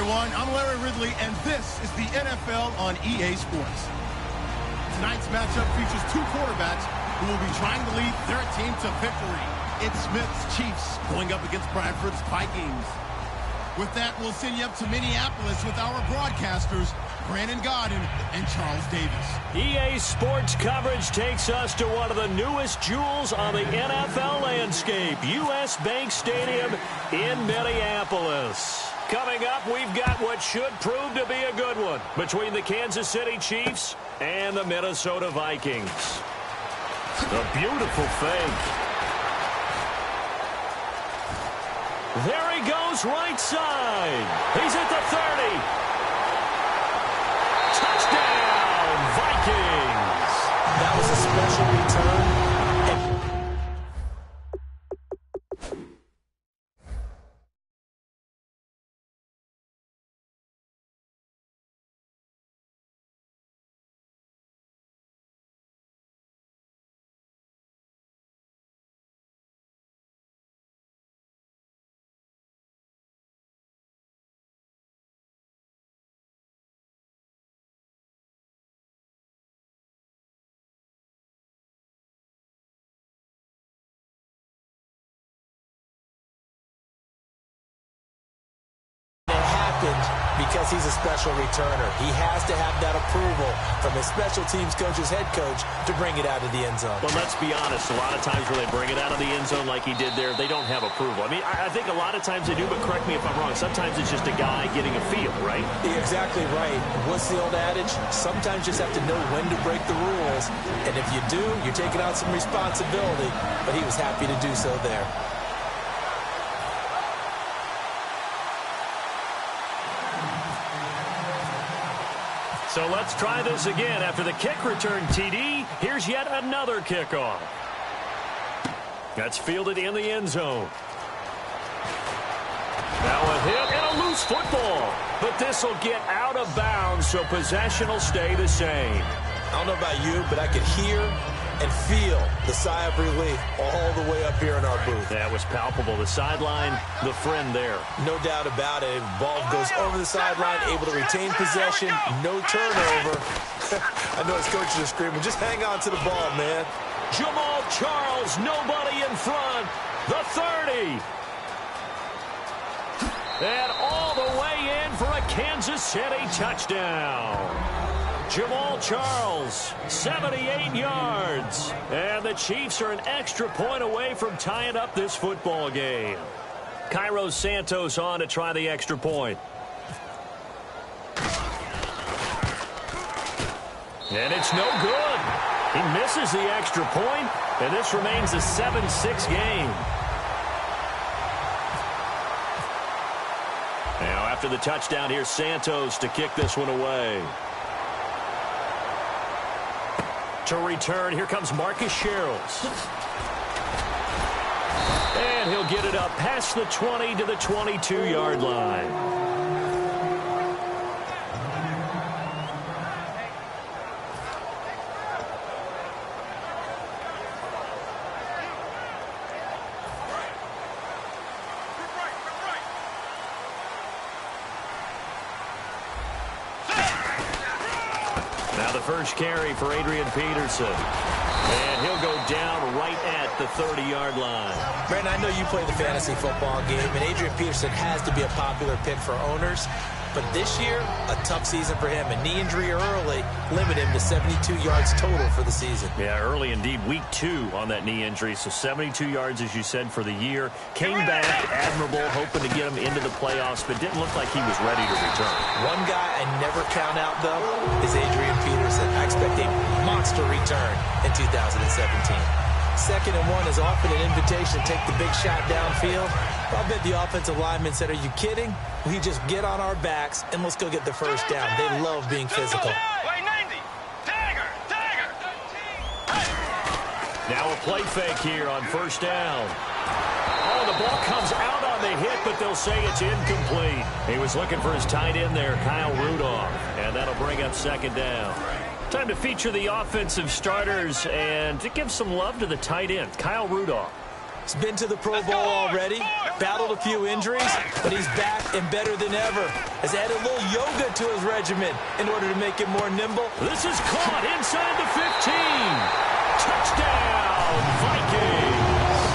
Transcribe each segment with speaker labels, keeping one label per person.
Speaker 1: everyone. I'm Larry Ridley, and this is the NFL on EA Sports. Tonight's matchup features two quarterbacks who will be trying to lead their team to victory. It's Smith's Chiefs going up against Bradford's Vikings. With that, we'll send you up to Minneapolis with our broadcasters, Brandon Godden and Charles Davis.
Speaker 2: EA Sports coverage takes us to one of the newest jewels on the NFL landscape, US Bank Stadium in Minneapolis. Coming up, we've got what should prove to be a good one between the Kansas City Chiefs and the Minnesota Vikings. A beautiful fake. There he goes, right side. He's at the 30. Touchdown, Vikings.
Speaker 3: That was a special return. Because he's a special returner. He has to have that approval from his special teams coach's head coach to bring it out of the end zone.
Speaker 2: But let's be honest, a lot of times when they bring it out of the end zone like he did there, they don't have approval. I mean, I think a lot of times they do, but correct me if I'm wrong. Sometimes it's just a guy getting a feel, right?
Speaker 3: You're exactly right. What's the old adage? Sometimes you just have to know when to break the rules. And if you do, you're taking on some responsibility. But he was happy to do so there.
Speaker 2: So let's try this again. After the kick return, TD, here's yet another kickoff. That's fielded in the end zone. Now a hit and a loose football. But this will get out of bounds, so possession will stay the same.
Speaker 3: I don't know about you, but I could hear and feel the sigh of relief all the way up here in our booth.
Speaker 2: That was palpable. The sideline, the friend there.
Speaker 3: No doubt about it. Ball goes over the sideline, able to retain possession, no turnover. I know his coaches are screaming, just hang on to the ball, man.
Speaker 2: Jamal Charles, nobody in front. The 30. And all the way in for a Kansas City touchdown. Jamal Charles, 78 yards. And the Chiefs are an extra point away from tying up this football game. Cairo Santos on to try the extra point. And it's no good. He misses the extra point, and this remains a 7-6 game. Now after the touchdown, here's Santos to kick this one away. To return, here comes Marcus Sherrills. And he'll get it up past the 20 to the 22-yard line. First carry for Adrian Peterson. And he'll go down right at the 30-yard line.
Speaker 3: Brandon, I know you play the fantasy football game, and Adrian Peterson has to be a popular pick for owners. But this year, a tough season for him. A knee injury early limited him to 72 yards total for the season.
Speaker 2: Yeah, early indeed. Week 2 on that knee injury. So 72 yards, as you said, for the year. Came back admirable, hoping to get him into the playoffs, but didn't look like he was ready to return.
Speaker 3: One guy I never count out, though, is Adrian Peterson. I expect a monster return in 2017. 2nd and 1 is often an invitation to take the big shot downfield. I bet the offensive linemen said, are you kidding? We just get on our backs and let's go get the first down. They love being physical.
Speaker 2: Now a play fake here on first down. Oh, the ball comes out on the hit, but they'll say it's incomplete. He was looking for his tight end there, Kyle Rudolph, and that'll bring up 2nd down. Time to feature the offensive starters and to give some love to the tight end, Kyle Rudolph.
Speaker 3: He's been to the Pro Bowl already, battled a few injuries, but he's back and better than ever. Has added a little yoga to his regimen in order to make it more nimble.
Speaker 2: This is caught inside the 15. Touchdown, Vikings.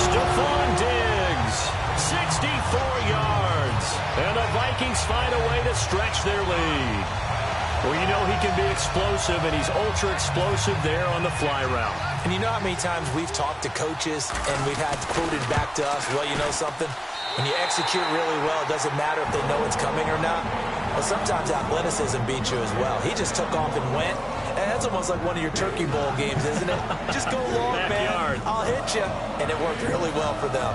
Speaker 2: Stephon Diggs, 64 yards. And the Vikings find a way to stretch their lead. Well, you know he can be explosive, and he's ultra explosive there on the fly route.
Speaker 3: And you know how many times we've talked to coaches and we've had quoted back to us, well, you know something? When you execute really well, it doesn't matter if they know it's coming or not. Well, sometimes athleticism beats you as well. He just took off and went. And that's almost like one of your Turkey Bowl games, isn't it? Just go long, man. I'll hit you. And it worked really well for them.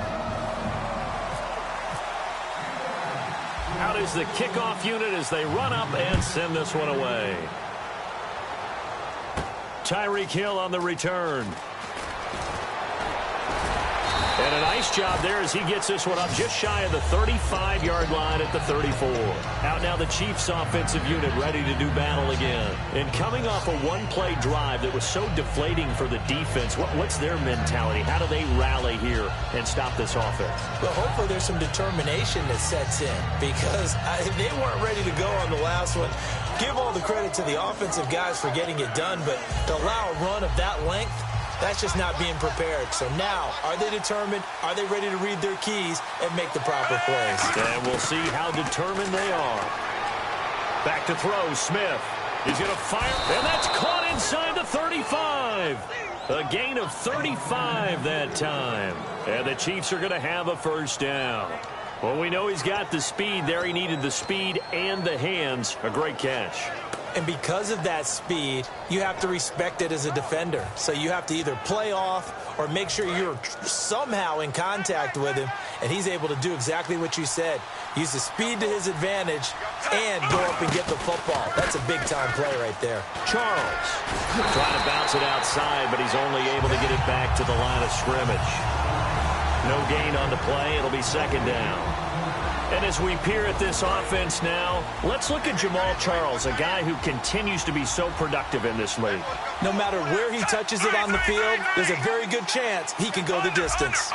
Speaker 2: Out is the kickoff unit as they run up and send this one away. Tyreek Hill on the return. And a nice job there as he gets this one up just shy of the 35-yard line at the 34. Out now the Chiefs offensive unit ready to do battle again. And coming off a one-play drive that was so deflating for the defense, what's their mentality? How do they rally here and stop this offense?
Speaker 3: Well, hopefully there's some determination that sets in because they weren't ready to go on the last one. Give all the credit to the offensive guys for getting it done, but to allow a run of that length, that's just not being prepared. So now, are they determined? Are they ready to read their keys and make the proper plays?
Speaker 2: And we'll see how determined they are. Back to throw, Smith. He's going to fire, and that's caught inside the 35. A gain of 35 that time. And the Chiefs are going to have a first down. Well, we know he's got the speed there. He needed the speed and the hands. A great catch.
Speaker 3: And because of that speed, you have to respect it as a defender. So you have to either play off or make sure you're somehow in contact with him, and he's able to do exactly what you said. Use the speed to his advantage and go up and get the football. That's a big-time play right there.
Speaker 2: Charles trying to bounce it outside, but he's only able to get it back to the line of scrimmage. No gain on the play. It'll be second down. And as we peer at this offense now, let's look at Jamaal Charles, a guy who continues to be so productive in this league.
Speaker 3: No matter where he touches it on the field, there's a very good chance he can go the distance.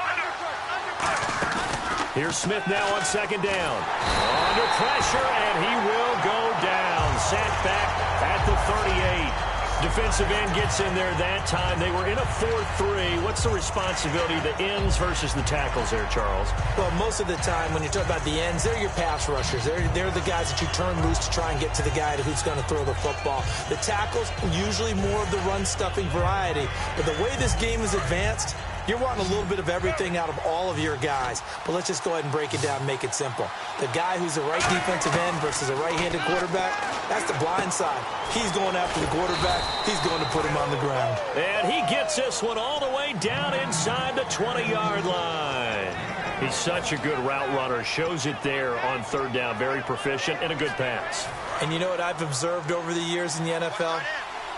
Speaker 2: Here's Smith now on second down. Under pressure, and he will go down. Sat back at the 38. Defensive end gets in there that time. They were in a 4-3. What's the responsibility of the ends versus the tackles there, Charles?
Speaker 3: Well, most of the time when you talk about the ends, they're your pass rushers. They're the guys that you turn loose to try and get to the guy who's going to throw the football. The tackles, usually more of the run-stuffing variety. But the way this game is advanced, you're wanting a little bit of everything out of all of your guys. But let's just go ahead and break it down and make it simple. The guy who's a right defensive end versus a right-handed quarterback, that's the blind side. He's going after the quarterback. He's going to put him on the ground.
Speaker 2: And he gets this one all the way down inside the 20-yard line. He's such a good route runner. Shows it there on third down. Very proficient and a good pass.
Speaker 3: And you know what I've observed over the years in the NFL?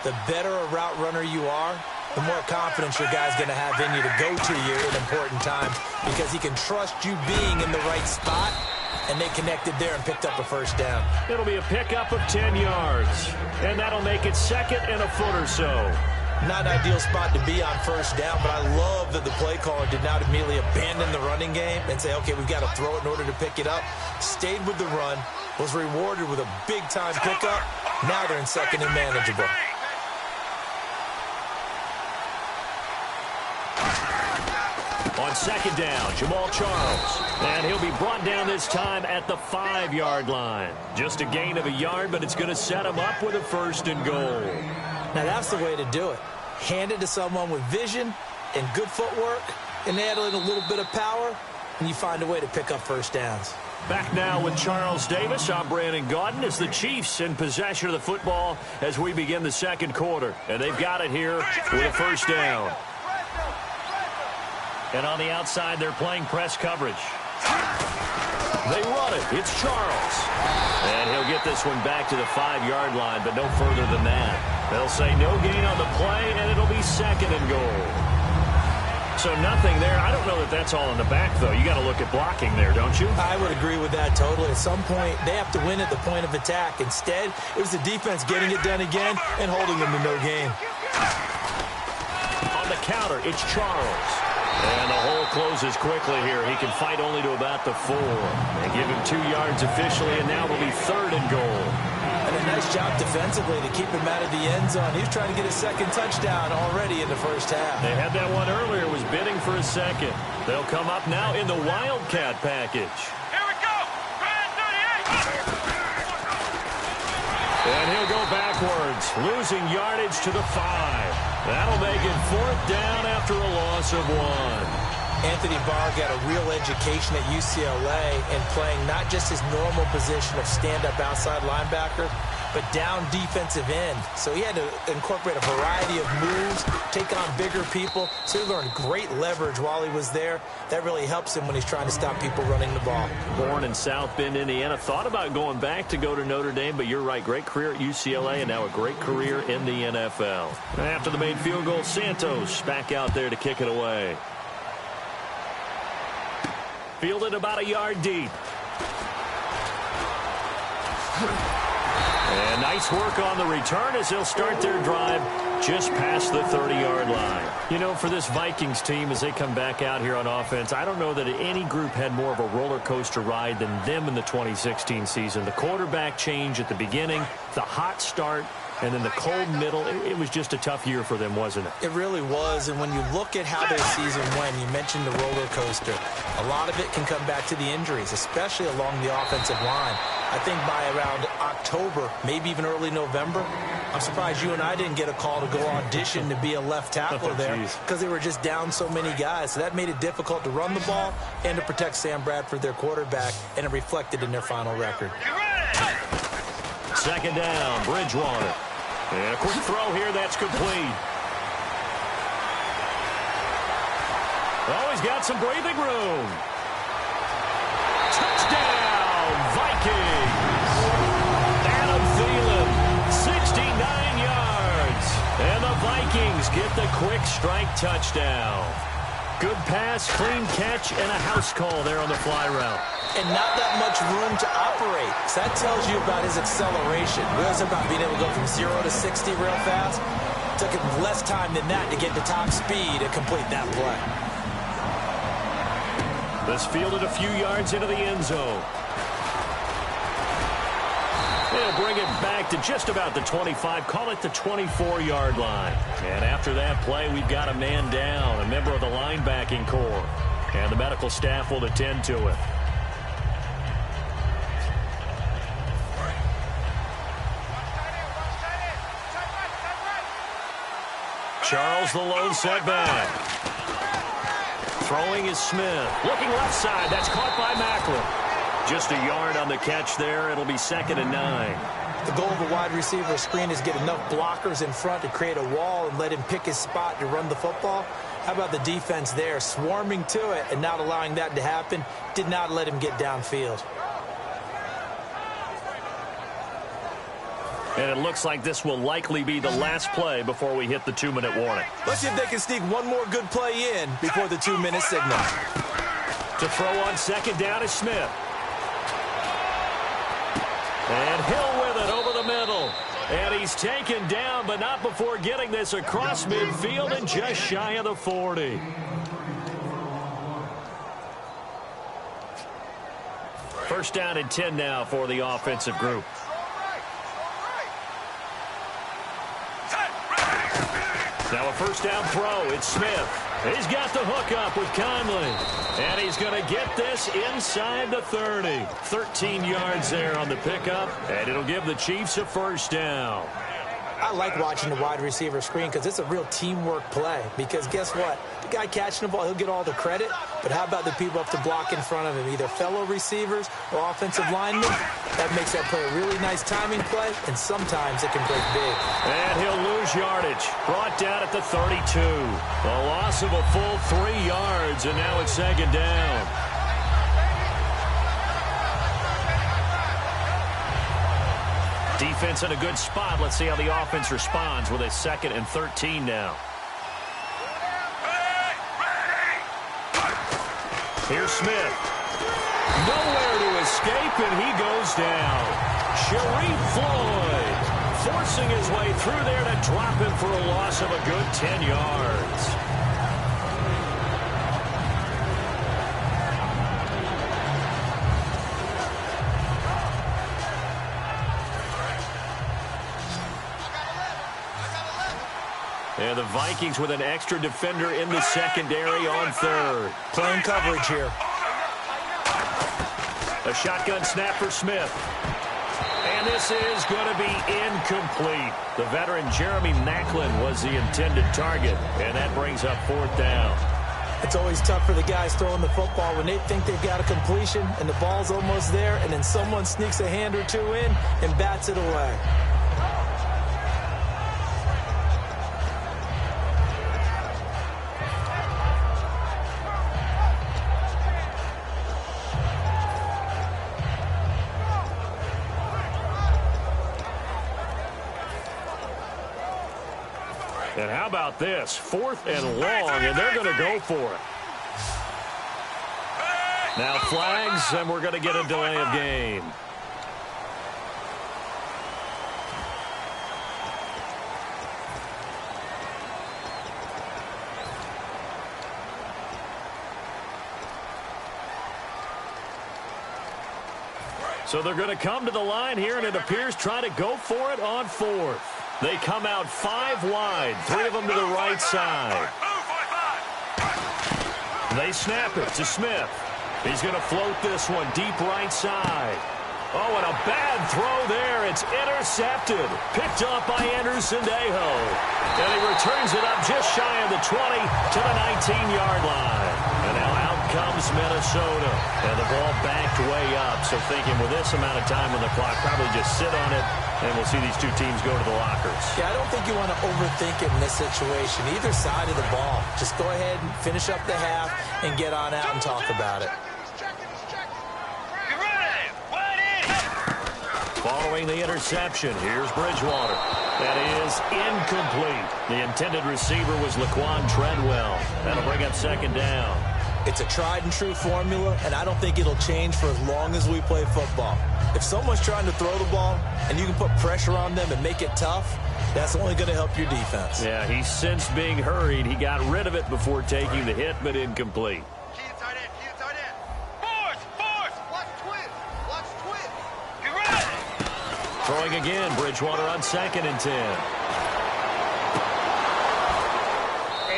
Speaker 3: The better a route runner you are, the more confidence your guy's going to have in you to go to you at important times because he can trust you being in the right spot, and they connected there and picked up a first down.
Speaker 2: It'll be a pickup of 10 yards, and that'll make it second and a foot or so.
Speaker 3: Not an ideal spot to be on first down, but I love that the play caller did not immediately abandon the running game and say, okay, we've got to throw it in order to pick it up. Stayed with the run, was rewarded with a big-time pickup. Now they're in second and manageable.
Speaker 2: On second down, Jamaal Charles. And he'll be brought down this time at the 5-yard line. Just a gain of a yard, but it's going to set him up with a first and goal.
Speaker 3: Now that's the way to do it. Hand it to someone with vision and good footwork, and add in a little bit of power, and you find a way to pick up first downs.
Speaker 2: Back now with Charles Davis. I'm Brandon Gaudin as the Chiefs in possession of the football as we begin the second quarter. And they've got it here with a first down. And on the outside, they're playing press coverage. They run it. It's Charles. And he'll get this one back to the 5-yard line, but no further than that. They'll say no gain on the play, and it'll be second and goal. So nothing there. I don't know that that's all in the back, though. You got to look at blocking there, don't you?
Speaker 3: I would agree with that totally. At some point, they have to win at the point of attack. Instead, it was the defense getting it done again and holding them to no gain.
Speaker 2: On the counter, it's Charles. And the hole closes quickly here. He can fight only to about the 4. They give him 2 yards officially, and now it'll be 3rd and goal.
Speaker 3: And a nice job defensively to keep him out of the end zone. He was trying to get his second touchdown already in the first half.
Speaker 2: They had that one earlier, was bidding for a second. They'll come up now in the Wildcat package.
Speaker 4: Here we go! Brand 38!
Speaker 2: And he'll go backwards, losing yardage to the 5. That'll make it 4th down after a loss of 1.
Speaker 3: Anthony Barr got a real education at UCLA in playing not just his normal position of stand-up outside linebacker, but down defensive end. So he had to incorporate a variety of moves, take on bigger people. So he learned great leverage while he was there. That really helps him when he's trying to stop people running the ball.
Speaker 2: Born in South Bend, Indiana. Thought about going back to go to Notre Dame, but you're right. Great career at UCLA and now a great career in the NFL. After the made field goal, Santos back out there to kick it away. Fielded about a yard deep. And nice work on the return as they'll start their drive just past the 30-yard line. You know, for this Vikings team, as they come back out here on offense, I don't know that any group had more of a roller coaster ride than them in the 2016 season. The quarterback change at the beginning, the hot start, and then the cold middle. It was just a tough year for them, wasn't it?
Speaker 3: It really was. And when you look at how their season went, you mentioned the roller coaster. A lot of it can come back to the injuries, especially along the offensive line. I think by around October, maybe even early November, I'm surprised you and I didn't get a call to go audition to be a left tackle there because they were just down so many guys. So that made it difficult to run the ball and to protect Sam Bradford, their quarterback, and it reflected in their final record.
Speaker 2: 2nd down, Bridgewater. And a quick throw here, that's complete. Oh, he's got some breathing room. Touchdown, Vikings. Adam Thielen, 69 yards. And the Vikings get the quick strike touchdown. Good pass, clean catch, and a house call there on the fly route.
Speaker 3: And not that much room to operate. So that tells you about his acceleration. We also about being able to go from 0 to 60 real fast. It took him less time than that to get to top speed and complete that play.
Speaker 2: This fielded a few yards into the end zone. They'll bring it back to just about the 25, call it the 24-yard line. And after that play, we've got a man down, a member of the linebacking core. And the medical staff will attend to it. Charles the lone setback. Throwing is Smith. Looking left side. That's caught by Macklin. Just a yard on the catch there. It'll be 2nd and 9.
Speaker 3: The goal of a wide receiver screen is get enough blockers in front to create a wall and let him pick his spot to run the football. How about the defense there, swarming to it and not allowing that to happen? Did not let him get downfield.
Speaker 2: And it looks like this will likely be the last play before we hit the 2-minute warning.
Speaker 3: Let's see if they can sneak one more good play in before the 2-minute signal.
Speaker 2: To throw on 2nd down is Smith. And Hill with it over the middle. And he's taken down, but not before getting this across midfield and just shy of the 40. First down and 10 now for the offensive group. Now a first down throw. It's Smith. He's got the hook up with Conley. And he's going to get this inside the 30. 13 yards there on the pickup. And it'll give the Chiefs a first down.
Speaker 3: I like watching the wide receiver screen because it's a real teamwork play. Because guess what? The guy catching the ball, he'll get all the credit. But how about the people up to block in front of him? Either fellow receivers or offensive linemen. That makes that play a really nice timing play. And sometimes it can break big.
Speaker 2: And he'll lose yardage. Brought down at the 32. A loss of a full 3 yards. And now it's 2nd down. Defense in a good spot. Let's see how the offense responds with a 2nd and 13 now. Here's Smith. Nowhere to escape, and he goes down. Sharif Floyd forcing his way through there to drop him for a loss of a good 10 yards. And the Vikings with an extra defender in the secondary on third.
Speaker 3: Playing coverage here.
Speaker 2: A shotgun snap for Smith. And this is going to be incomplete. The veteran Jeremy Maclin was the intended target, and that brings up fourth down.
Speaker 3: It's always tough for the guys throwing the football when they think they've got a completion and the ball's almost there, and then someone sneaks a hand or two in and bats it away.
Speaker 2: And how about this? 4th and long, and they're going to go for it. Now flags, and we're going to get a delay of game. So they're going to come to the line here, and it appears trying to go for it on 4th. They come out 5 wide, 3 of them to the right side. They snap it to Smith. He's going to float this one deep right side. Oh, and a bad throw there. It's intercepted. Picked up by Anderson-Dejo. And he returns it up just shy of the 20 to the 19-yard line. And now out comes Minnesota. And the ball backed way up. So thinking with this amount of time on the clock, probably just sit on it. And we'll see these two teams go to the lockers.
Speaker 3: Yeah, I don't think you want to overthink it in this situation. Either side of the ball. Just go ahead and finish up the half and get on out and talk about it.
Speaker 2: Following the interception, here's Bridgewater. That is incomplete. The intended receiver was Laquan Treadwell. That'll bring up second down.
Speaker 3: It's a tried-and-true formula, and I don't think it'll change for as long as we play football. If someone's trying to throw the ball and you can put pressure on them and make it tough, that's only going to help your defense.
Speaker 2: Yeah, he's since being hurried. He got rid of it before taking the hit, but incomplete. Throwing again, Bridgewater on 2nd and 10.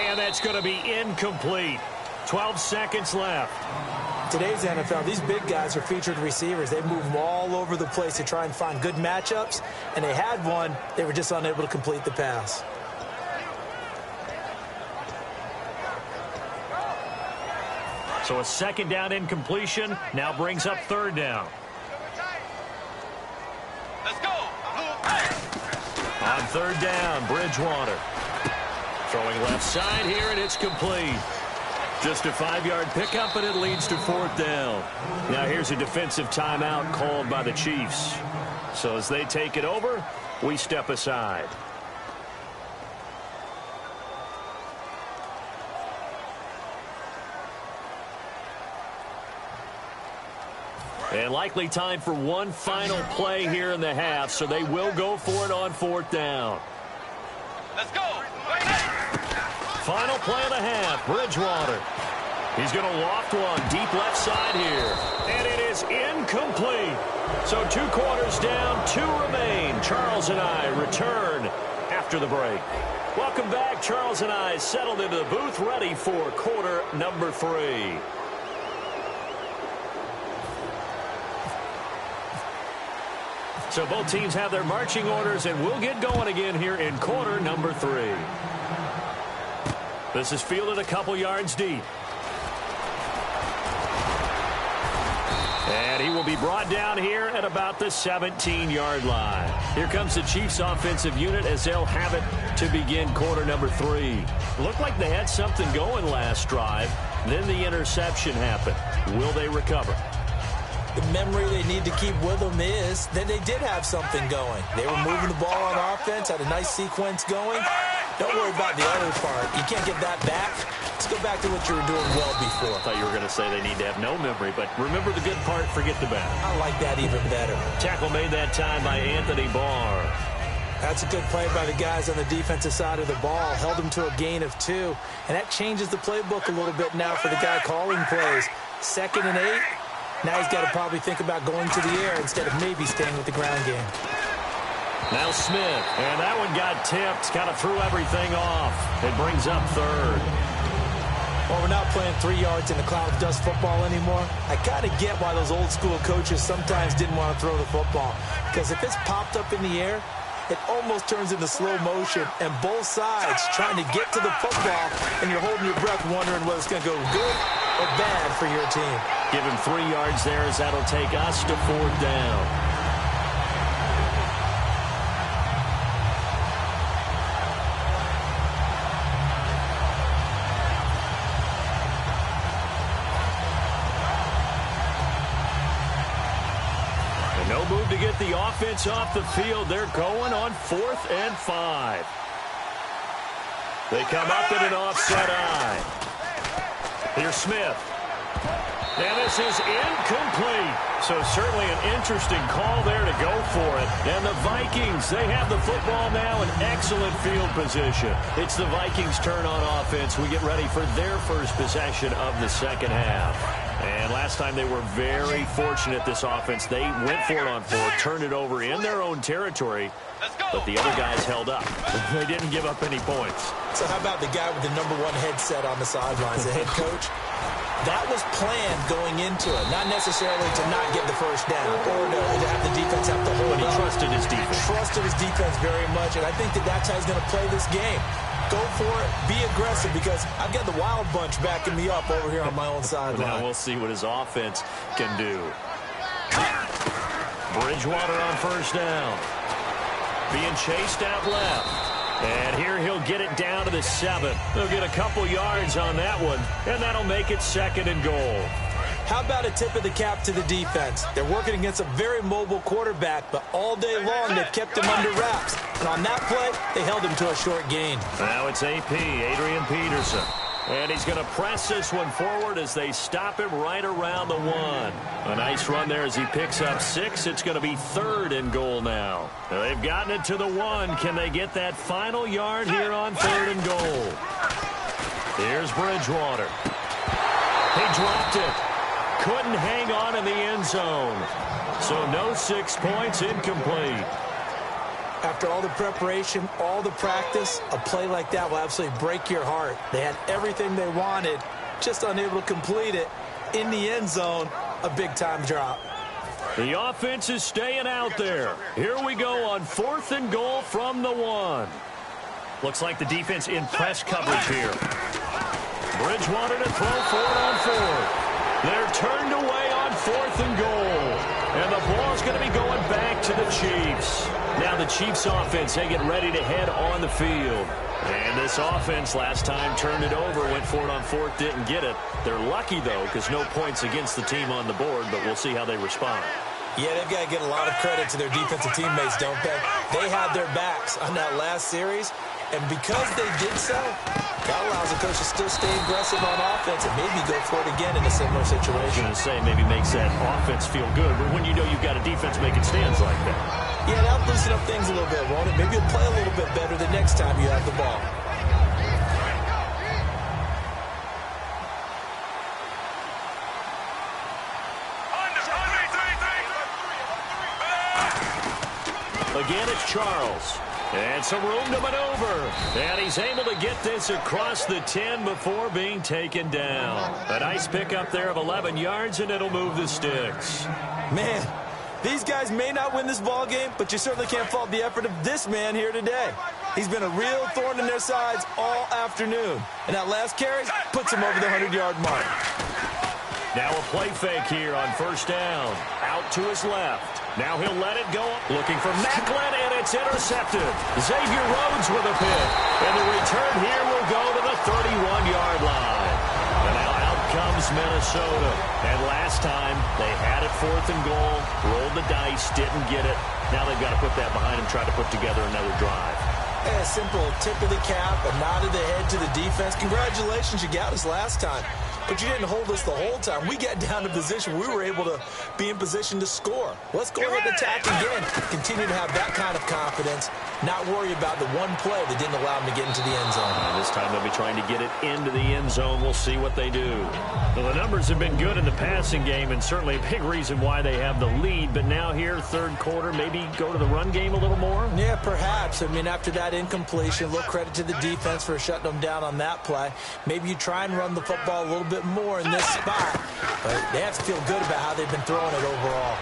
Speaker 2: And that's going to be incomplete. 12 seconds left.
Speaker 3: Today's NFL, these big guys are featured receivers. They move them all over the place to try and find good matchups, and they had one. They were just unable to complete the pass.
Speaker 2: So a second down incompletion now brings up third down.
Speaker 4: Let's go.
Speaker 2: On third down, Bridgewater. Throwing left side here, and it's complete. Just a 5-yard pickup, and it leads to fourth down. Now here's a defensive timeout called by the Chiefs. So as they take it over, we step aside. And likely time for one final play here in the half, so they will go for it on fourth down.
Speaker 4: Let's go.
Speaker 2: Final play of the half, Bridgewater. He's going to loft one deep left side here. And it is incomplete. So 2 quarters down, 2 remain. Charles and I return after the break. Welcome back. Charles and I settled into the booth, ready for quarter number 3. So both teams have their marching orders, and we'll get going again here in quarter number 3. This is fielded a couple yards deep. And he will be brought down here at about the 17-yard line. Here comes the Chiefs offensive unit as they'll have it to begin quarter number 3. Looked like they had something going last drive. Then the interception happened. Will they recover?
Speaker 3: The memory they need to keep with them is that they did have something going. They were moving the ball on offense, had a nice sequence going. Don't worry about the other part. You can't get that back. Let's go back to what you were doing well before.
Speaker 2: I thought you were going to say they need to have no memory, but remember the good part, forget the bad.
Speaker 3: I like that even better.
Speaker 2: Tackle made that time by Anthony Barr.
Speaker 3: That's a good play by the guys on the defensive side of the ball. Held them to a gain of 2. And that changes the playbook a little bit now for the guy calling plays. 2nd and 8. Now he's got to probably think about going to the air instead of maybe staying with the ground game.
Speaker 2: Now Smith, and that one got tipped, kind of threw everything off. It brings up third.
Speaker 3: Well, we're not playing 3 yards in a cloud of dust football anymore. I kind of get why those old school coaches sometimes didn't want to throw the football. Because if it's popped up in the air, it almost turns into slow motion. And both sides trying to get to the football, and you're holding your breath wondering whether it's going to go good or bad for your team.
Speaker 2: Give him 3 yards there as that'll take us to 4th down. No move to get the offense off the field. They're going on 4th and 5. They come up in an offset eye. Here's Smith. And this is incomplete. So certainly an interesting call there to go for it. And the Vikings, they have the football now in excellent field position. It's the Vikings' turn on offense. We get ready for their first possession of the second half. And last time they were very fortunate, this offense. They went for it on 4, turned it over in their own territory, but the other guys held up. They didn't give up any points.
Speaker 3: So how about the guy with the #1 headset on the sidelines, the head coach? That was planned going into it, not necessarily to not get the first down or to have the defense have to hold
Speaker 2: But he
Speaker 3: up.
Speaker 2: trusted his defense.
Speaker 3: He trusted his defense very much, and I think that's how he's going to play this game. Go for it, be aggressive, because I've got the wild bunch backing me up over here on my own sideline.
Speaker 2: Now we'll see what his offense can do. Bridgewater on 1st down. Being chased out left. And here he'll get it down to the 7. He'll get a couple yards on that one, and that'll make it 2nd and goal.
Speaker 3: How about a tip of the cap to the defense? They're working against a very mobile quarterback, but all day long they've kept him under wraps. And on that play, they held him to a short gain.
Speaker 2: Now it's AP, Adrian Peterson. And he's going to press this one forward as they stop him right around the 1. A nice run there as he picks up 6. It's going to be 3rd and goal now. They've gotten it to the 1. Can they get that final yard here on 3rd and goal? Here's Bridgewater. He dropped it. Couldn't hang on in the end zone. So no 6 points, incomplete.
Speaker 3: After all the preparation, all the practice, a play like that will absolutely break your heart. They had everything they wanted, just unable to complete it. In the end zone, a big-time drop.
Speaker 2: The offense is staying out there. Here we go on 4th and goal from the 1. Looks like the defense in press coverage here. Bridgewater to throw for it on 4th. They're turned away on 4th and goal. And the ball's going to be going back to the Chiefs. Now the Chiefs offense, they get ready to head on the field. And this offense last time turned it over, went for it on 4th, didn't get it. They're lucky, though, because no points against the team on the board, but we'll see how they respond.
Speaker 3: Yeah, they've got to get a lot of credit to their defensive teammates, don't they? They had their backs on that last series, and because they did so, that allows the coach to still stay aggressive on offense and maybe go for it again in a similar situation.
Speaker 2: I was going to say, maybe makes that offense feel good, but when you know you've got a defense making stands like that.
Speaker 3: Yeah, that'll loosen up things a little bit, won't it? Maybe you'll play a little bit better the next time you have the ball.
Speaker 2: Again, it's Charles. And some room to maneuver. And he's able to get this across the 10 before being taken down. A nice pickup there of 11 yards, and it'll move the sticks.
Speaker 3: Man, these guys may not win this ball game, but you certainly can't fault the effort of this man here today. He's been a real thorn in their sides all afternoon. And that last carry puts him over the 100-yard mark.
Speaker 2: Now a play fake here on 1st down. Out to his left. Now he'll let it go. Looking for Macklin, and it's intercepted. Xavier Rhodes with a pick. And the return here will go to the 31-yard line. And now out comes Minnesota. And last time, they had it 4th and goal. Rolled the dice, didn't get it. Now they've got to put that behind them, try to put together another drive.
Speaker 3: A simple tip of the cap, a nod of the head to the defense. Congratulations, you got us last time. But you didn't hold us the whole time. We got down to position. We were able to be in position to score. Let's go ahead and attack again. Continue to have that kind of confidence not worry about the one play that didn't allow him to get into the end zone.
Speaker 2: This time they'll be trying to get it into the end zone. We'll see what they do. Well, the numbers have been good in the passing game, and certainly a big reason why they have the lead. But now here, third quarter, maybe go to the run game a little more?
Speaker 3: Yeah, perhaps. I mean, after that incompletion, a little credit to the defense for shutting them down on that play. Maybe you try and run the football a little bit more in this spot. But they have to feel good about how they've been throwing it overall.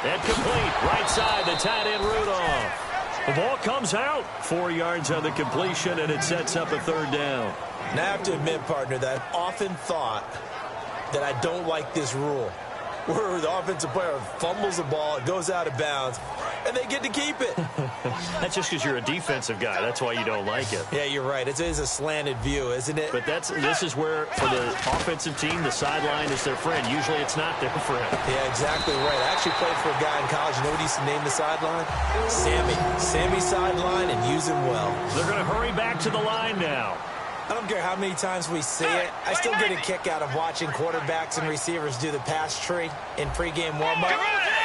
Speaker 2: And complete. Right side, the tight end Rudolph. The ball comes out. 4 yards on the completion, and it sets up a third down.
Speaker 3: Now, I have to admit, partner, that I've often thought that I don't like this rule, where the offensive player fumbles the ball, it goes out of bounds, and they get to keep it.
Speaker 2: That's just because you're a defensive guy. That's why you don't like it.
Speaker 3: Yeah, you're right. It is a slanted view, isn't it?
Speaker 2: But this is where, for the offensive team, the sideline is their friend. Usually it's not their friend.
Speaker 3: Yeah, exactly right. I actually played for a guy in college. You know what he used to name the sideline? Sammy. Sammy sideline, and use him well.
Speaker 2: They're going to hurry back to the line now.
Speaker 3: I don't care how many times we see it. I still get a kick out of watching quarterbacks and receivers do the pass tree in pregame warm-up.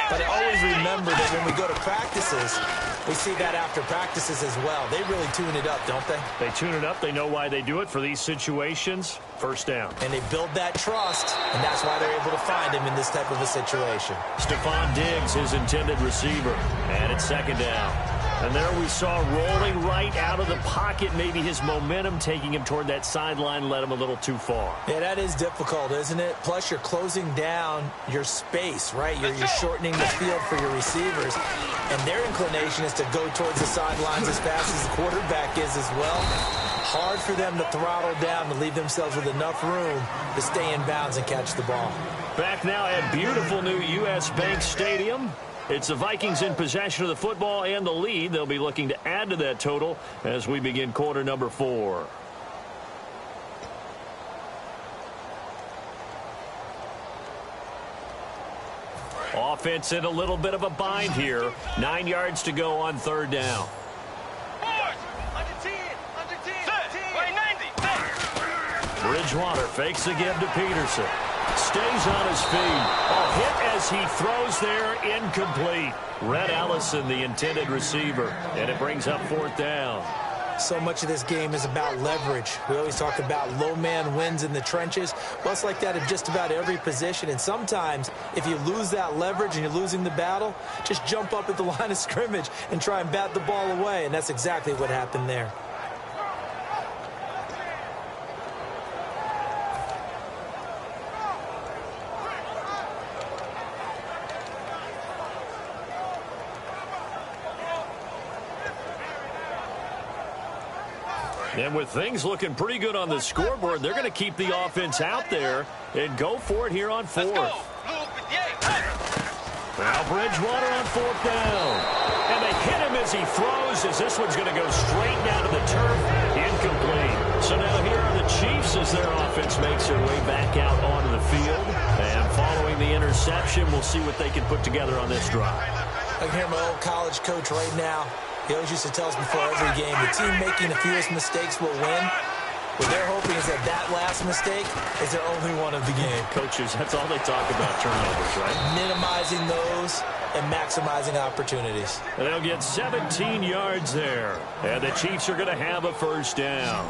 Speaker 3: But I always remember that when we go to practices, we see that after practices as well. They really tune it up, don't they?
Speaker 2: They tune it up. They know why they do it for these situations. First down.
Speaker 3: And they build that trust, and that's why they're able to find him in this type of a situation.
Speaker 2: Stephon Diggs, his intended receiver. And it's second down. And there we saw rolling right out of the pocket. Maybe his momentum taking him toward that sideline led him a little too far.
Speaker 3: Yeah, that is difficult, isn't it? Plus, you're closing down your space, right? You're shortening the field for your receivers. And their inclination is to go towards the sidelines as fast as the quarterback is as well. Hard for them to throttle down to leave themselves with enough room to stay in bounds and catch the ball.
Speaker 2: Back now at beautiful new U.S. Bank Stadium. It's the Vikings in possession of the football and the lead. They'll be looking to add to that total as we begin quarter number 4. Offense in a little bit of a bind here. 9 yards to go on third down. Bridgewater fakes the give to Peterson. Stays on his feet. A hit as he throws there, incomplete. Red Allison, the intended receiver, and it brings up fourth down.
Speaker 3: So much of this game is about leverage. We always talk about low man wins in the trenches. Well, it's like that in just about every position. And sometimes, if you lose that leverage and you're losing the battle, just jump up at the line of scrimmage and try and bat the ball away. And that's exactly what happened there.
Speaker 2: And with things looking pretty good on the scoreboard, they're going to keep the offense out there and go for it here on fourth. Now Bridgewater on fourth down. And they hit him as he throws, as this one's going to go straight down to the turf. Incomplete. So now here are the Chiefs as their offense makes their way back out onto the field. And following the interception, we'll see what they can put together on this drive.
Speaker 3: I can hear my old college coach right now. He always used to tell us before every game, the team making the fewest mistakes will win. What they're hoping is that that last mistake is their only one of the game.
Speaker 2: Coaches, that's all they talk about, turnovers, right?
Speaker 3: Minimizing those and maximizing opportunities.
Speaker 2: And they'll get 17 yards there. And the Chiefs are going to have a first down.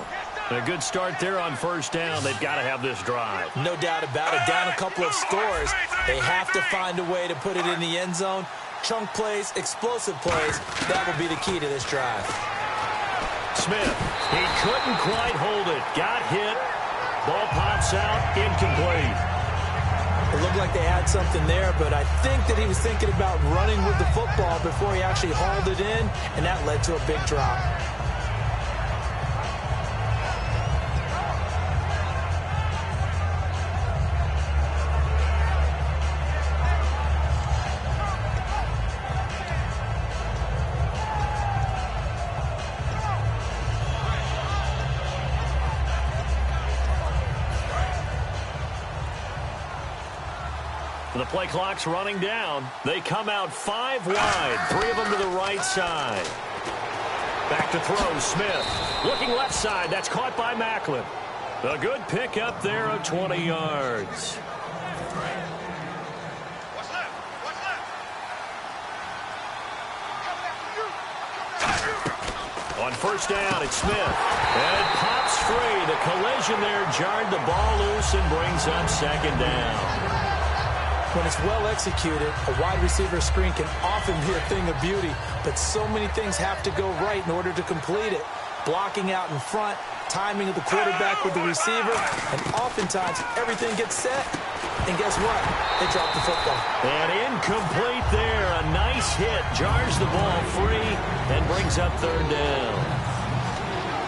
Speaker 2: A good start there on first down. They've got to have this drive.
Speaker 3: No doubt about it. Down a couple of scores. They have to find a way to put it in the end zone. Chunk plays, explosive plays, that will be the key to this drive.
Speaker 2: Smith, he couldn't quite hold it. Got hit. Ball pops out, incomplete.
Speaker 3: It looked like they had something there, but I think that he was thinking about running with the football before he actually hauled it in, and that led to a big drop.
Speaker 2: The play clock's running down. They come out 5 wide, 3 of them to the right side. Back to throw, Smith. Looking left side, that's caught by Macklin. A good pick up there of 20 yards. On first down, it's Smith. And it pops free. The collision there jarred the ball loose and brings up second down.
Speaker 3: When it's well executed, a wide receiver screen can often be a thing of beauty, but so many things have to go right in order to complete it. Blocking out in front, timing of the quarterback with the receiver, and oftentimes everything gets set. And guess what? They drop the football.
Speaker 2: And incomplete there. A nice hit. Jars the ball free and brings up third down.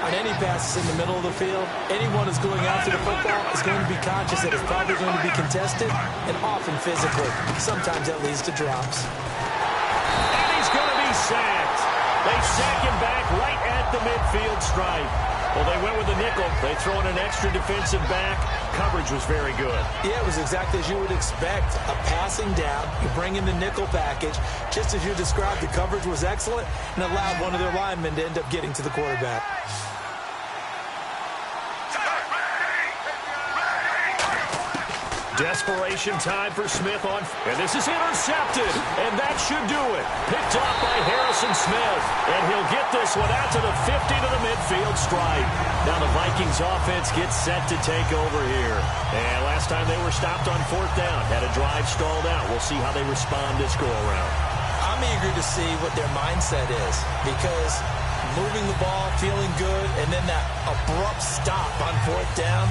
Speaker 3: On any passes in the middle of the field, anyone who's going after the football is going to be conscious that it's probably going to be contested and often physically. Sometimes that leads to drops.
Speaker 2: And he's going to be sacked. They sack him back right at the midfield stripe. Well, they went with the nickel. They throw in an extra defensive back. Coverage was very good.
Speaker 3: Yeah, it was exactly as you would expect. A passing down. You bring in the nickel package. Just as you described, the coverage was excellent and allowed one of their linemen to end up getting to the quarterback.
Speaker 2: Desperation time for Smith on, and this is intercepted, and that should do it. Picked off by Harrison Smith, and he'll get this one out to the 50 to the midfield stripe. Now the Vikings offense gets set to take over here. And last time they were stopped on fourth down, had a drive stalled out. We'll see how they respond this go-around.
Speaker 3: I'm eager to see what their mindset is, because moving the ball, feeling good, and then that abrupt stop on fourth down.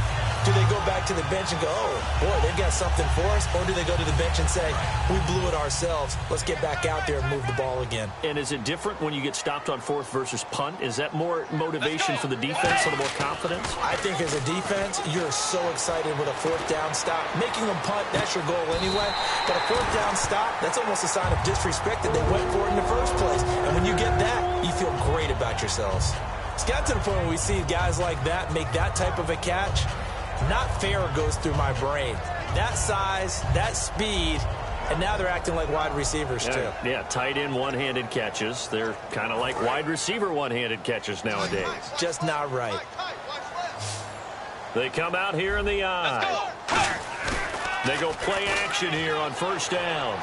Speaker 3: Do they go back to the bench and go, oh, boy, they've got something for us? Or do they go to the bench and say, we blew it ourselves. Let's get back out there and move the ball again.
Speaker 2: And is it different when you get stopped on fourth versus punt? Is that more motivation for the defense, a little more confidence?
Speaker 3: I think as a defense, you're so excited with a fourth down stop. Making them punt, that's your goal anyway. But a fourth down stop, that's almost a sign of disrespect that they went for it in the first place. And when you get that, you feel great about yourselves. It's got to the point where we see guys like that make that type of a catch. Not fair goes through my brain. That size, that speed, and now they're acting like wide receivers too.
Speaker 2: Yeah, tight end one-handed catches. They're kind of like wide receiver one-handed catches nowadays.
Speaker 3: Just not right.
Speaker 2: They come out here in the eye. They go play action here on first down.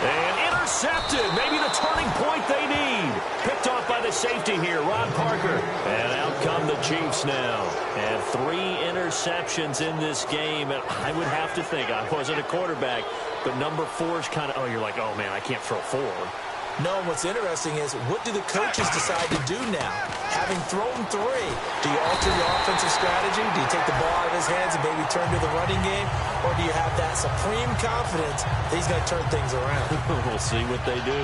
Speaker 2: And intercepted. Maybe the turning point they need. Picked off by the safety here, Ron Parker. And out come the Chiefs now. And 3 interceptions in this game. And I would have to think, I wasn't a quarterback, but number 4 is kind of, you're like, oh, man, I can't throw 4.
Speaker 3: No, what's interesting is, what do the coaches decide to do now? Having thrown 3, do you alter your offensive strategy? Do you take the ball out of his hands and maybe turn to the running game? Or do you have that supreme confidence that he's going to turn things around?
Speaker 2: We'll see what they do.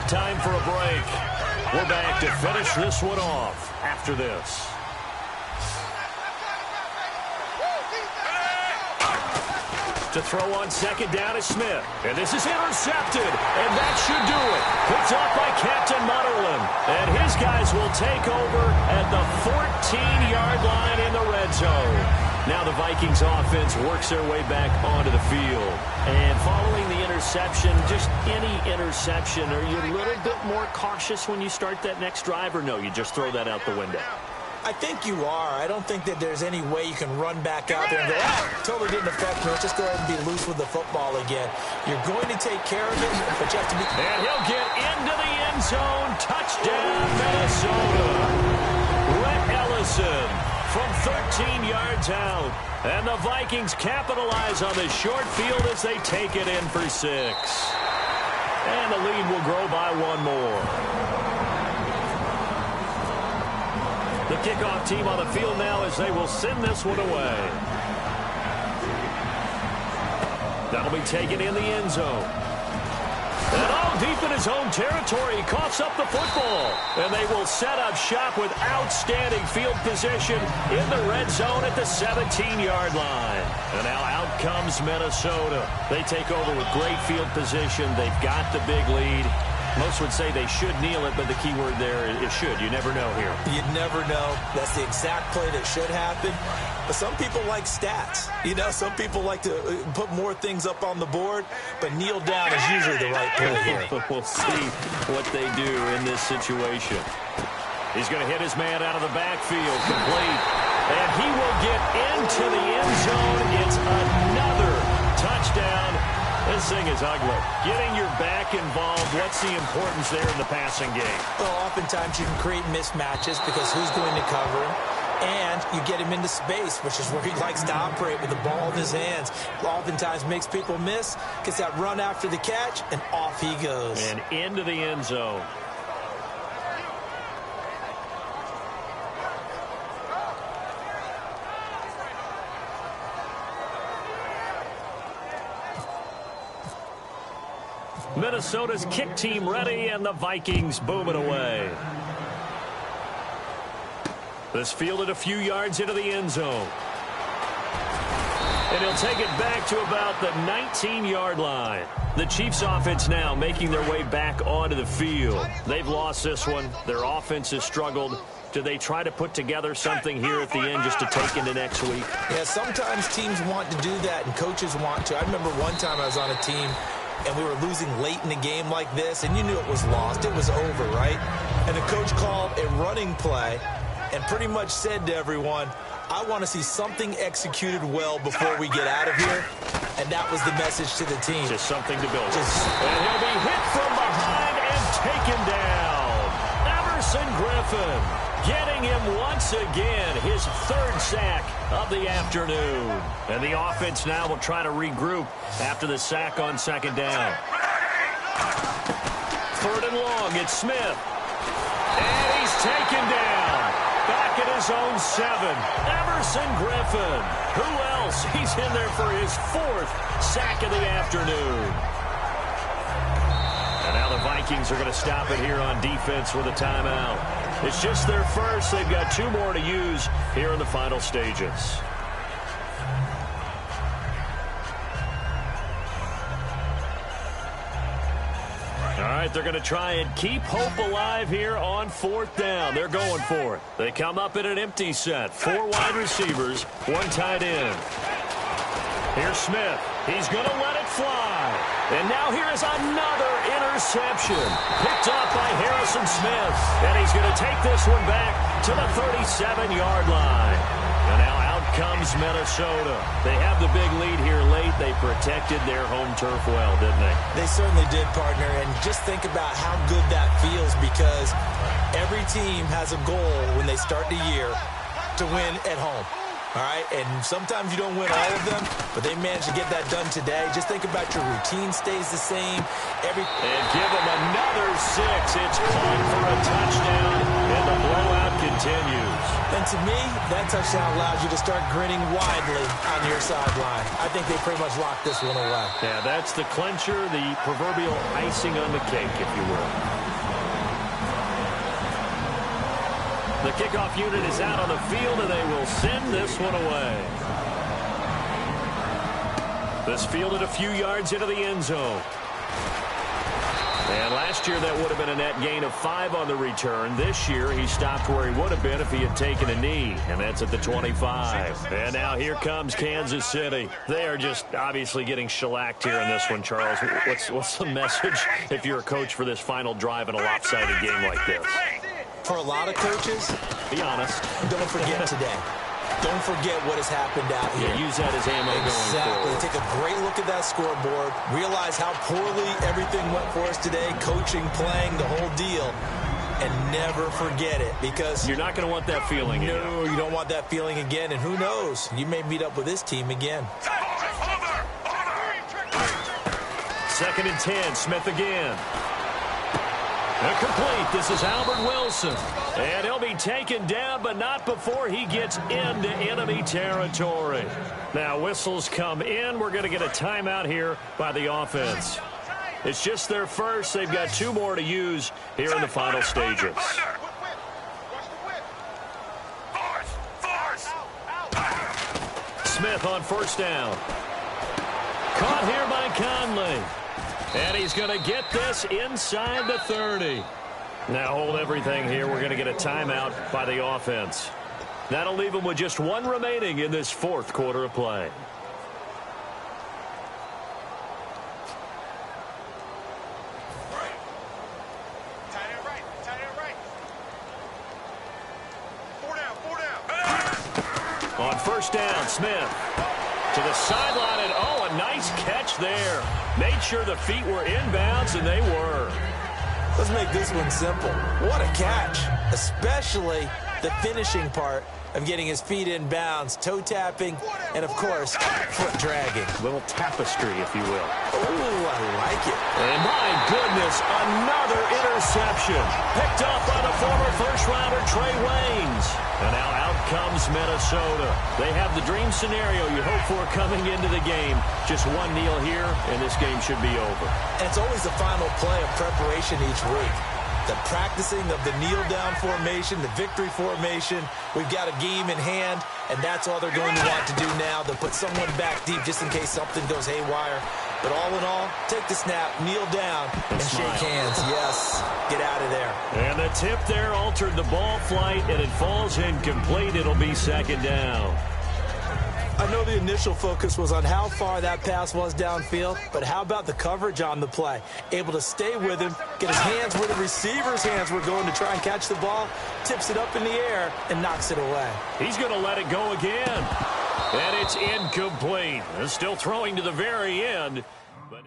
Speaker 2: Time for a break. We're back to finish this one off after this. To throw on second down is Smith. And this is intercepted. And that should do it. Picked off by Captain Mutterland. And his guys will take over at the 14-yard line in the red zone. Now the Vikings offense works their way back onto the field. And following the interception, just any interception, are you a little bit more cautious when you start that next drive? Or no, you just throw that out the window?
Speaker 3: I think you are. I don't think that there's any way you can run back out there and go, totally didn't affect me. Let's just go ahead and be loose with the football again. You're going to take care of it, but you have to be...
Speaker 2: And he'll get into the end zone. Touchdown, Minnesota. Rhett Ellison from 13 yards out. And the Vikings capitalize on the short field as they take it in for 6. And the lead will grow by 1 more. The kickoff team on the field now as they will send this one away. That'll be taken in the end zone. And all deep in his own territory, he coughs up the football. And they will set up shop with outstanding field position in the red zone at the 17-yard line. And now out comes Minnesota. They take over with great field position. They've got the big lead. Most would say they should kneel it, but the key word there is should. You never know here.
Speaker 3: You never know. That's the exact play that should happen. But some people like stats. You know, some people like to put more things up on the board, but kneel down is usually the right play here.
Speaker 2: We'll see what they do in this situation. He's going to hit his man out of the backfield, complete. And he will get into the end zone. It's another touchdown as Passing is ugly. Getting your back involved, what's the importance there in the passing game?
Speaker 3: Well, oftentimes you can create mismatches because who's going to cover him? And you get him into space, which is where he likes to operate with the ball in his hands. Oftentimes makes people miss, gets that run after the catch, and off he goes.
Speaker 2: And into the end zone. Minnesota's kick team ready, and the Vikings boom it away. This fielded a few yards into the end zone. And he'll take it back to about the 19-yard line. The Chiefs offense now making their way back onto the field. They've lost this one. Their offense has struggled. Do they try to put together something here at the end just to take into next week?
Speaker 3: Yeah, sometimes teams want to do that and coaches want to. I remember one time I was on a team and we were losing late in the game like this, and you knew it was lost. It was over, right? And the coach called a running play and pretty much said to everyone, I want to see something executed well before we get out of here. And that was the message to the team.
Speaker 2: Just something to build. And he'll be hit from behind and taken down. Everson Griffin getting him once again, his third sack of the afternoon. And the offense now will try to regroup after the sack on second down. Third and long, it's Smith. And he's taken down. Back at his own 7. Everson Griffin. Who else? He's in there for his 4th sack of the afternoon. And now the Vikings are going to stop it here on defense with a timeout. It's just their first. They've got 2 more to use here in the final stages. All right, they're going to try and keep hope alive here on 4th down. They're going for it. They come up in an empty set. 4 wide receivers, 1 tight end. Here's Smith. He's going to let it fly. And now here is another interception. Picked up by Harrison Smith. And he's going to take this one back to the 37-yard line. And now out comes Minnesota. They have the big lead here late. They protected their home turf well, didn't they?
Speaker 3: They certainly did, partner. And just think about how good that feels, because every team has a goal when they start the year to win at home. All right, and sometimes you don't win all of them, but they managed to get that done today. Just think about your routine stays the same.
Speaker 2: And give them another 6. It's called for a touchdown, and the blowout continues.
Speaker 3: And to me, that touchdown allows you to start grinning widely on your sideline. I think they pretty much locked this one away.
Speaker 2: Yeah, that's the clincher, the proverbial icing on the cake, if you will. The kickoff unit is out on the field, and they will send this one away. This fielded a few yards into the end zone. And last year, that would have been a net gain of 5 on the return. This year, he stopped where he would have been if he had taken a knee, and that's at the 25. And now here comes Kansas City. They are just obviously getting shellacked here in this one, Charles. What's the message if you're a coach for this final drive in a lopsided game like this?
Speaker 3: For a lot of coaches,
Speaker 2: be honest,
Speaker 3: don't forget today. Don't forget what has happened out here.
Speaker 2: Yeah, use that as ammo going forward.
Speaker 3: Take a great look at that scoreboard. Realize how poorly everything went for us today. Coaching, playing, the whole deal. And never forget it, because
Speaker 2: you're not going to want that feeling again.
Speaker 3: No, you don't want that feeling again. And who knows? You may meet up with this team again.
Speaker 2: 2nd and 10. Smith again. Complete. This is Albert Wilson. And he'll be taken down, but not before he gets into enemy territory. Now, whistles come in. We're going to get a timeout here by the offense. It's just their first. They've got 2 more to use here in the final stages. Smith on 1st down. Caught here by Conley. And he's going to get this inside the 30. Now hold everything here. We're going to get a timeout by the offense. That'll leave them with just 1 remaining in this 4th quarter of play. On 1st down, Smith. To the sideline, and oh, a nice catch there. Made sure the feet were inbounds, and they were.
Speaker 3: Let's make this one simple. What a catch, especially the finishing part of getting his feet in bounds, toe tapping, and, of course, foot dragging.
Speaker 2: Little tapestry, if you will.
Speaker 3: Ooh, I like it.
Speaker 2: And my goodness, another interception. Picked up by the former first-rounder Trey Waynes. And now out comes Minnesota. They have the dream scenario you hope for coming into the game. Just one kneel here, and this game should be over.
Speaker 3: And it's always the final play of preparation each week. The practicing of the kneel-down formation, the victory formation. We've got a game in hand, and that's all they're going to want to do now. They'll put someone back deep just in case something goes haywire. But all in all, take the snap, kneel down, and shake hands. Yes, get out of there.
Speaker 2: And the tip there altered the ball flight, and it falls incomplete. It'll be second down.
Speaker 3: I know the initial focus was on how far that pass was downfield, but how about the coverage on the play? Able to stay with him, get his hands where the receiver's hands were going to try and catch the ball, tips it up in the air, and knocks it away.
Speaker 2: He's going to let it go again. And it's incomplete. Still throwing to the very end. But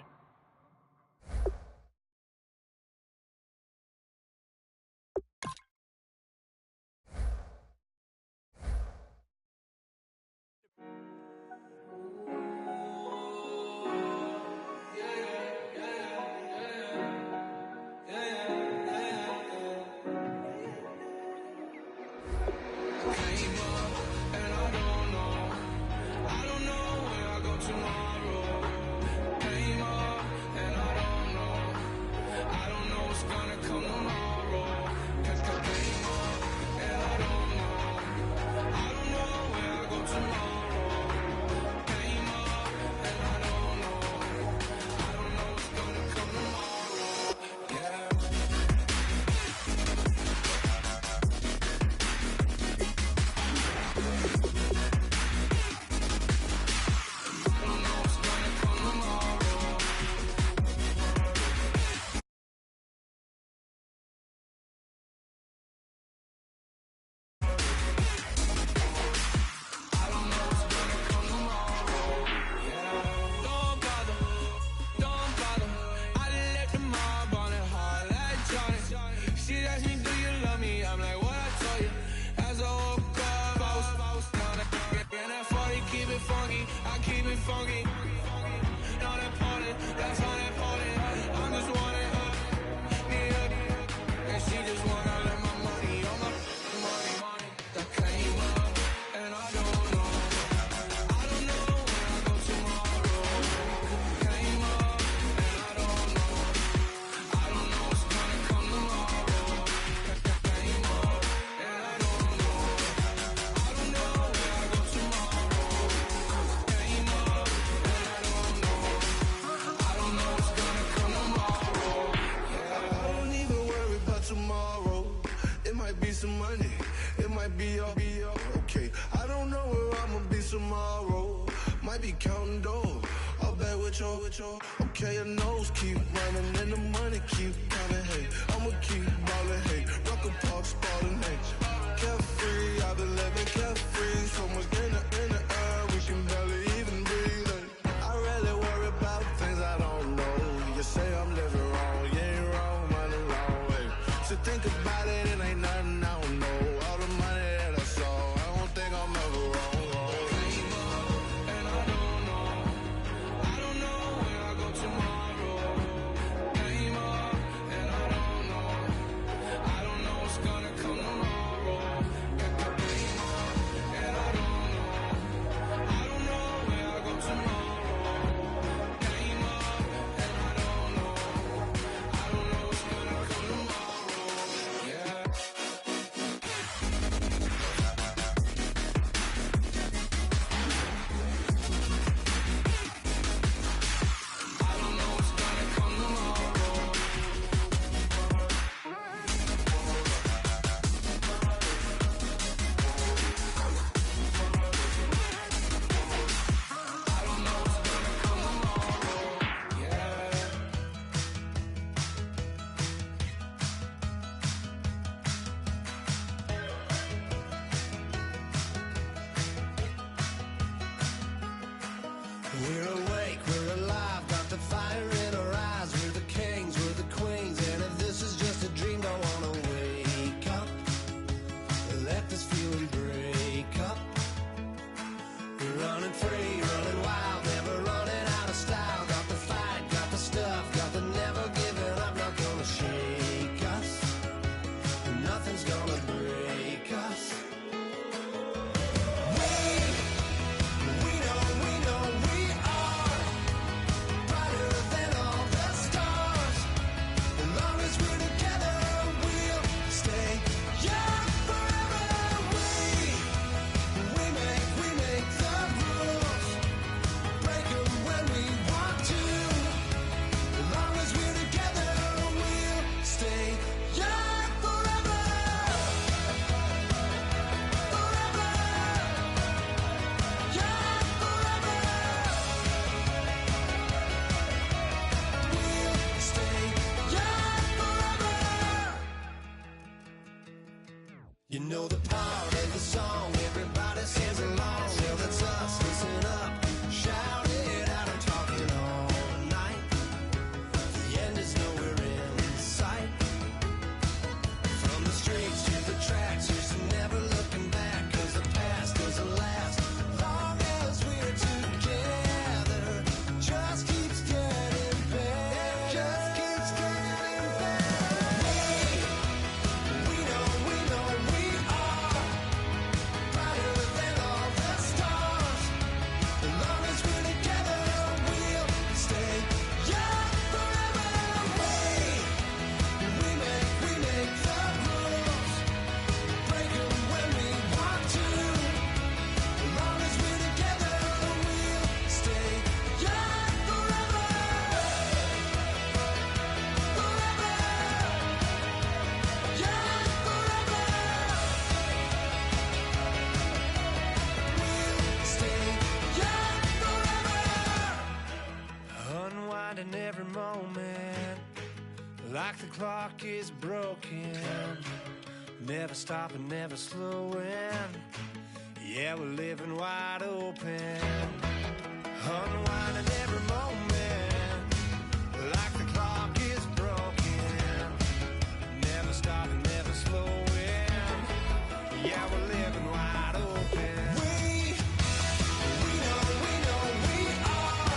Speaker 5: okay, your nose keep running and the money keep coming. Hey, I'ma keep ballin'. Hey, Rucker Park Spalding. Hey, carefree, I've been living carefree. So much in the air, we can barely even breathe. Hey, I really worry about things I don't know. You say I'm living wrong, you ain't wrong, money long way. So think about it, it ain't nothing I don't know. All the money that I saw, I don't think I'm ever wrong. We're awake, we're alive, got the fire in our eyes. We're the kings, we're the queens, and if this is just a dream, don't wanna wake up. Let this feeling break up. We're running free, running wild, never running out of style. Got the fight, got the stuff, got the never giving up. Not gonna shake us, nothing's gonna break us. We know we are brighter than all the stars. As long as we're together, we'll stay young forever. We make the rules, break 'em when we want to. As long as we're together, we'll stay young forever. Forever. Young forever. We'll stay young forever. You know the part of the song, everybody sings along. Well, that's us, listen up, shout it out, I'm talking all night. The end is nowhere in sight. From the streets to the tracks, here's to never looking back. 'Cause the past doesn't last long as we're together. Just keeps getting better. Just keeps getting better. We know we are brighter than all the stars. As long as we're together, we'll stay young forever. We make the rules, break 'em when we want to. As long as we're together, we'll stay young forever. Forever. Young forever. We'll stay young forever. Unwinding every moment, like the clock is broken. Never stopping, never slowing. Yeah, we're living wide open. Unwinding every moment, like the clock is broken. Never stopping, never slowing. Yeah, we're living wide open. We know we are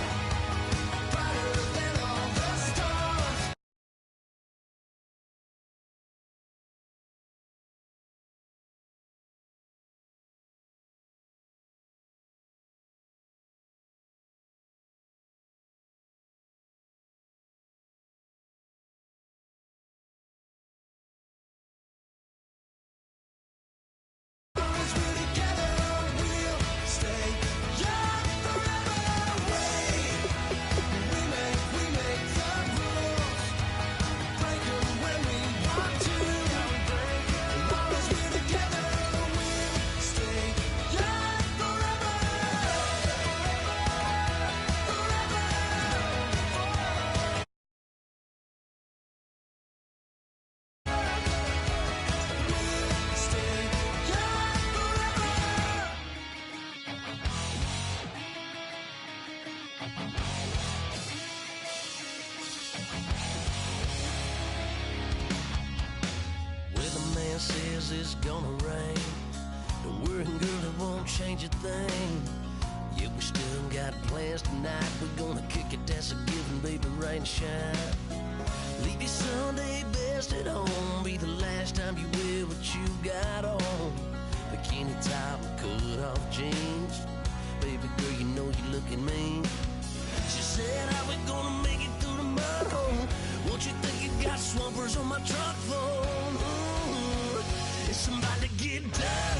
Speaker 5: brighter than all the stars. As long as we're together, we'll stay young forever. We make the rules, break 'em when we want to. As long as we're together, we'll stay young forever. We'll stay young forever. Weatherman says it's gonna rain. Don't worry, girl, it won't change a thing. Yeah, we still got plans tonight. We're gonna kick it, that's a given, baby, rain or shine. Leave your Sunday best at home. Be the last time you wear what you got on. Bikini top and cut off jeans. Baby girl, you know you looking mean. She said, how we gonna make it through the mud hole? Won't you think you got swampers on my truck floor? Ooh, it's somebody to get down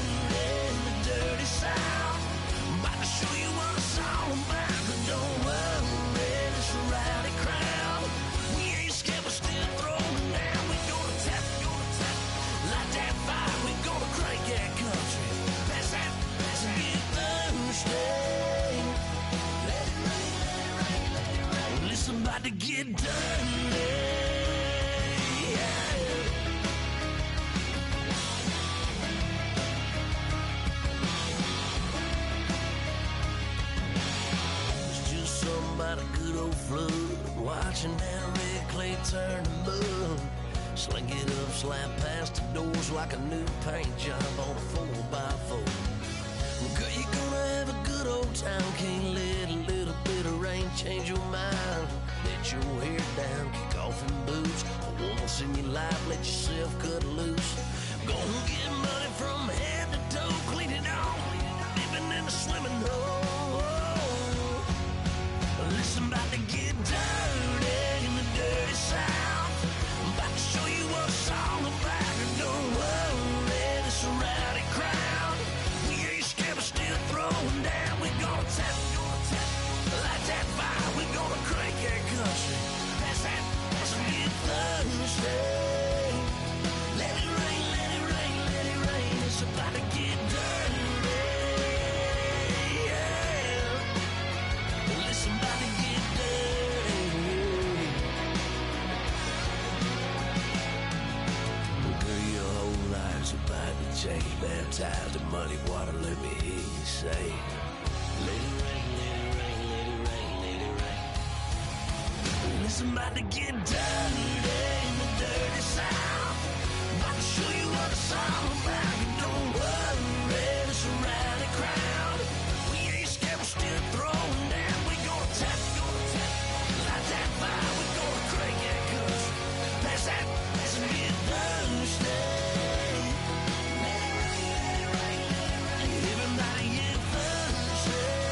Speaker 5: in the dirty south. I'm about to show you what it's all about. But don't worry, it's a rowdy crowd. We ain't scared, we're still throwing down. We gonna tap, light that fire. We gonna crank that country. Pass and get thirsty. Let it rain. Well, it's about to get done.
Speaker 6: about a good old flood, watching that red clay turn to mud. Sling it up, slap past the doors like a new paint job on a 4x4. Girl, you're gonna have a good old time. Can't let a little bit of rain change your mind. Let your hair down, kick off them boots. For once in your life, let yourself cut loose. Gonna get money from head to toe, clean it all, living in a swimming hole. Listen, about to get dirty in the dirty South. I'm about to show you what it's all about. And don't worry, it's a rowdy crowd. We ain't scared, but still throwing down. We're gonna tap, light that fire. We're gonna crank that country. That's that, that's when get Thursday. Let it rain, let it rain, let it rain. It's about to get dirty. Yeah. Listen, about to get dirty. Girl, your whole life's about to change. Baptized in muddy water, let me hear you say, let it rain, let it rain, let it rain, let it rain. Listen, about to get dirty in the dirty South. About to show you what it's all about. You don't worry, it's a rowdy crowd. We ain't scared, we're still throwing down. We gonna tap, light that fire. We gonna crank that country. Pass that, that's a good Thursday. Let it rain, let it rain, let it rain. Everybody get Thursday.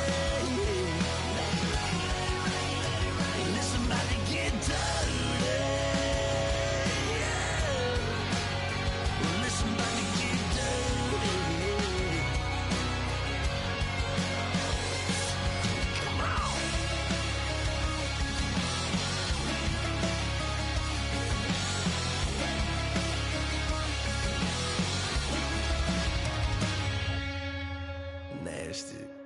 Speaker 6: Let it rain, let it rain, let it rain. Listen, about to get dirty. Yeah. Listen, about to get dirty. Come on. Nasty.